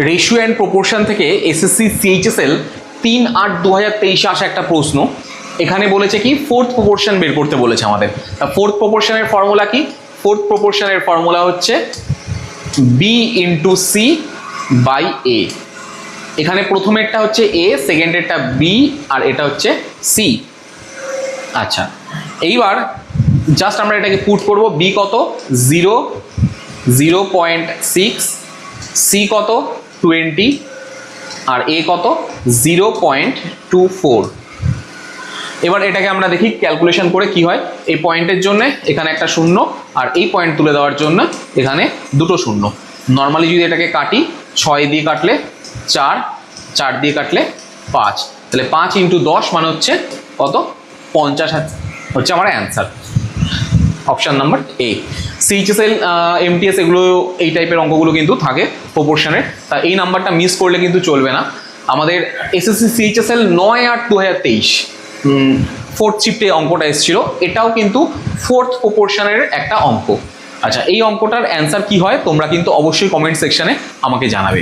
Ratio and proportion থেকে SSC CHSL 3/8/2023 আসা একটা প্রশ্ন। এখানে বলেছে কি ফোর্থ প্রপোর্শন বের করতে বলেছে আমাদের। ফোর্থ প্রপোর্শনের ফর্মুলা কি? ফোর্থ প্রপোর্শনের ফর্মুলা হচ্ছে বি ইন্টু সি বাই এ। এখানে প্রথমেরটা হচ্ছে এ, সেকেন্ডেরটা বি, আর এটা হচ্ছে সি। আচ্ছা, এইবার জাস্ট আমরা এটাকে পুট করব। বি কত? 0.6, সি কত? 20, আর এ কত? 0.24। এবার এটাকে আমরা দেখি ক্যালকুলেশন করে কি হয়। এই পয়েন্টের জন্য এখানে একটা শূন্য, আর এই পয়েন্ট তুলে দেওয়ার জন্য এখানে দুটো শূন্য। নর্মালি যদি এটাকে কাটি, 6 দিয়ে কাটলে 4, 4 দিয়ে কাটলে 5, তাহলে 5 × 10 মানে হচ্ছে কত? 50 হচ্ছে আমার answer. Option number A. CHSL, MTS এগুলো এই টাইপের অঙ্কগুলো কিন্তু থাকে প্রপোর্শনের, তা এই নাম্বারটা মিস করলে কিন্তু চলবে না। আমাদের এসএসসি সিএইচএসএল 9/8/2023 ফোর্থ শিফটে অঙ্কটা এসেছিল, এটাও কিন্তু ফোর্থ প্রপোর্শনের একটা অঙ্ক। আচ্ছা, এই অঙ্কটার অ্যান্সার কি হয় তোমরা কিন্তু অবশ্যই কমেন্ট সেকশনে আমাকে জানাবে।